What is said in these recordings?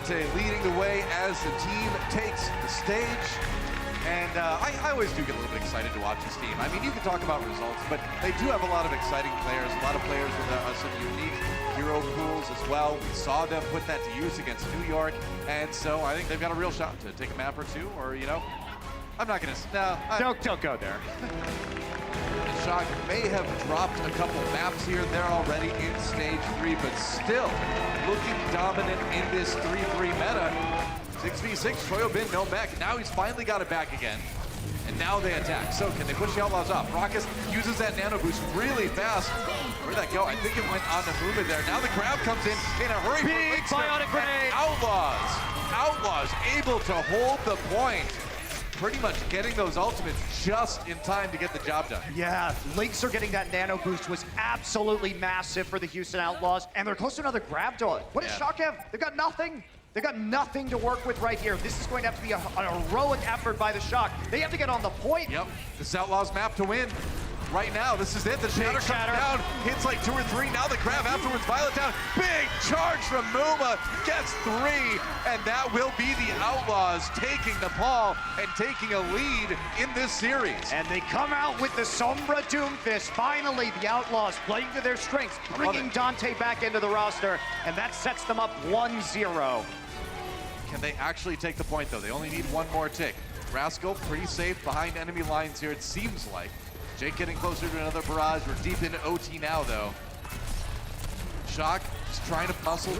Dante leading the way as the team takes the stage. And I always do get a little bit excited to watch this team. I mean, you can talk about results, but they do have a lot of exciting players, a lot of players with some unique hero pools as well. We saw them put that to use against New York, and so I think they've got a real shot to take a map or two, or, you know, I'm not gonna, no. Don't go there. Shock may have dropped a couple maps here and there already in stage 3, but still looking dominant in this 3-3 meta. 6v6, Shoyobin, no mech. Now he's finally got it back again. And now they attack. So can they push the Outlaws off? Raucus uses that nano boost really fast. Where'd that go? I think it went on the movement there. Now the grab comes in a hurry. Big bionic grenade. Outlaws able to hold the point. Pretty much getting those ultimates just in time to get the job done. Yeah, Lynx are getting that nano boost was absolutely massive for the Houston Outlaws, and they're close to another grab dog. What does Shock have? They've got nothing. They've got nothing to work with right here. This is going to have to be an heroic effort by the Shock. They have to get on the point. Yep, this Outlaws map to win. Right now, this is it. The Shatter comes down, hits like 2 or 3. Now the grab afterwards, Violet down. Big charge from Muma, gets 3, and that will be the Outlaws taking the ball and taking a lead in this series. And they come out with the Sombra Doomfist. Finally, the Outlaws playing to their strengths, bringing Dante back into the roster, and that sets them up 1-0. Can they actually take the point, though? They only need one more tick. Rascal, pretty safe behind enemy lines here, it seems like. Jake getting closer to another barrage. We're deep into OT now, though. Shock just trying to muscle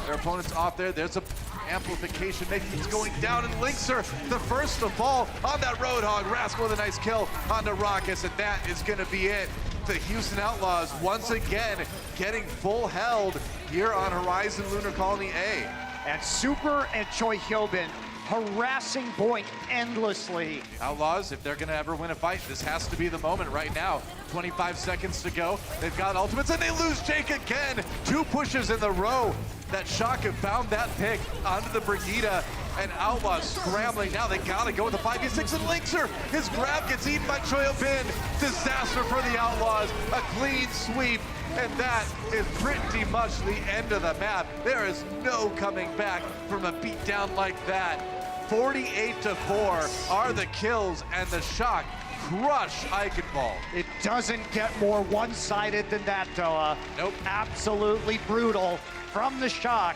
their opponents off there. There's a amplification. It's going down, and Lynx are the first to fall on that Roadhog. Rascal with a nice kill onto Raucus, and that is going to be it. The Houston Outlaws once again getting full held here on Horizon Lunar Colony A. And Super and Choi Hyobin harassing Boink endlessly. Outlaws, if they're gonna ever win a fight, this has to be the moment right now. 25 seconds to go. They've got ultimates, and they lose Jake again. 2 pushes in the row. That Shock have found that pick onto the Brigida, and Outlaws scrambling. Now they gotta go with the 5v6, and Lynxer, his grab gets eaten by Choyobin. Disaster for the Outlaws, a clean sweep. And that is pretty much the end of the map. There is no coming back from a beatdown like that. 48-4 are the kills, and the Shock crush Eichenwald. It doesn't get more one-sided than that, Doa. Nope. Absolutely brutal from the Shock.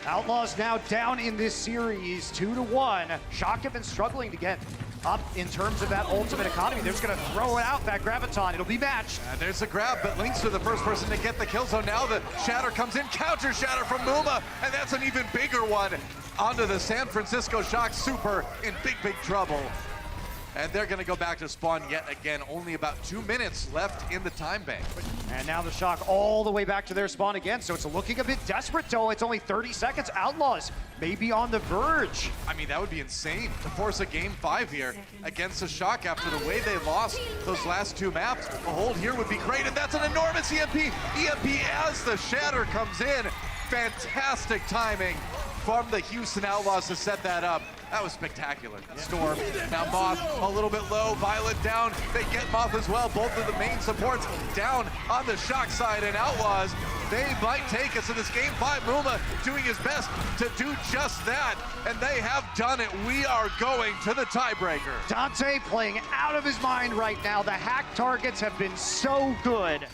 Outlaws now down in this series, 2-1. Shock have been struggling to get up in terms of that ultimate economy. They're just gonna throw it out, that Graviton. It'll be matched. And there's the grab, but Lynx are the first person to get the kill. So now the Shatter comes in, counter Shatter from Muma, and that's an even bigger one onto the San Francisco Shock. Super in big, big trouble. And they're gonna go back to spawn yet again. Only about 2 minutes left in the time bank. And now the Shock all the way back to their spawn again, so it's looking a bit desperate, though. It's only 30 seconds. Outlaws may be on the verge. I mean, that would be insane to force a game 5 here against the Shock after the way they lost those last 2 maps. A hold here would be great, and that's an enormous EMP. EMP as the Shatter comes in. Fantastic timing from the Houston Outlaws to set that up. That was spectacular. Storm, now Moth a little bit low, Violet down. They get Moth as well. Both of the main supports down on the Shock side, and Outlaws, they might take us in this game 5. Muma doing his best to do just that, and they have done it. We are going to the tiebreaker. Dante playing out of his mind right now. The hack targets have been so good.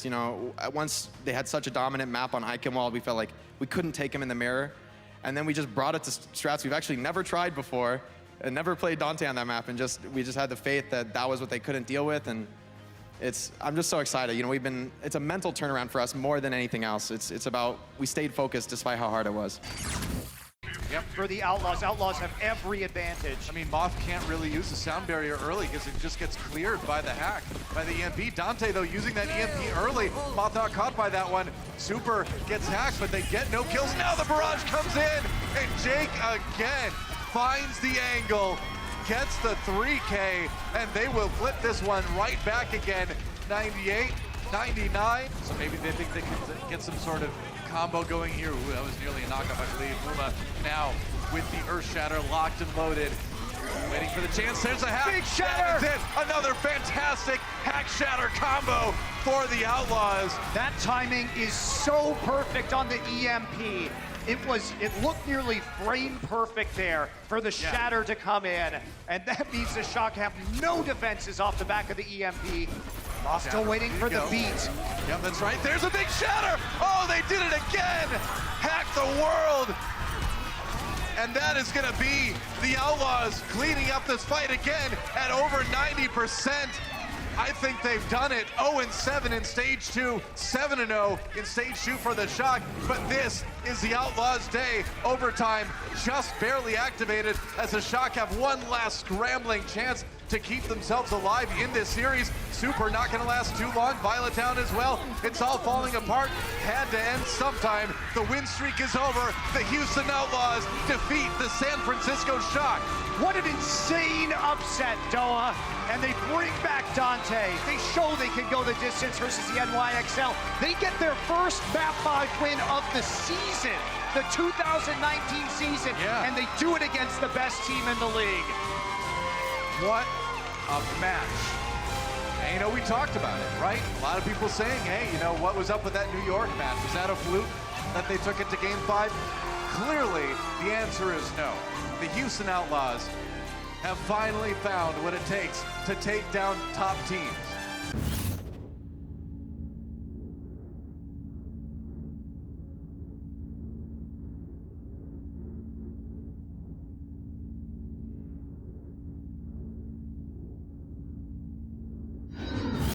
You know, once they had such a dominant map on Eichenwald, we felt like we couldn't take him in the mirror. And then we just brought it to strats we've actually never tried before and never played Dante on that map, and we just had the faith that that was what they couldn't deal with. And I'm just so excited. You know, it's a mental turnaround for us more than anything else. It's about, we stayed focused despite how hard it was. Yep. For the Outlaws, Outlaws have every advantage. I mean, Moth can't really use the sound barrier early because it just gets cleared by the hack, by the EMP. Dante, though, using that EMP early. Moth not caught by that one. Super gets hacked, but they get no kills. Now the barrage comes in, and Jake again finds the angle, gets the 3K, and they will flip this one right back again. 98, 99. So maybe they think they can get some sort of combo going here. Ooh, that was nearly a knockoff, I believe. Muma now with the Earth Shatter locked and loaded. Waiting for the chance. There's a hack. Big Shatter! That is it. Another fantastic hack Shatter combo for the Outlaws. That timing is so perfect on the EMP. It looked nearly frame perfect there for the shatter to come in. And that means the Shock have no defenses off the back of the EMP. Lost still waiting for the beat. Yep, that's right. There's a big shatter. Oh, they did it again. Hack the world. And that is going to be the Outlaws cleaning up this fight again at over 90%. I think they've done it. 0-7 in stage 2, 7-0 in stage 2 for the Shock. But this is the Outlaws' day. Overtime just barely activated as the Shock have one last scrambling chance to keep themselves alive in this series. Super not gonna last too long. Violet Town as well. It's all falling apart. Had to end sometime. The win streak is over. The Houston Outlaws defeat the San Francisco Shock. What an insane upset, Doa. And they bring back Dante. They show they can go the distance versus the NYXL. They get their first Map 5 win of the season, the 2019 season, and they do it against the best team in the league. What a match. And, you know, we talked about it, right? A lot of people saying, hey, you know, what was up with that New York match? Was that a fluke that they took it to Game 5? Clearly, the answer is no. The Houston Outlaws have finally found what it takes to take down top teams.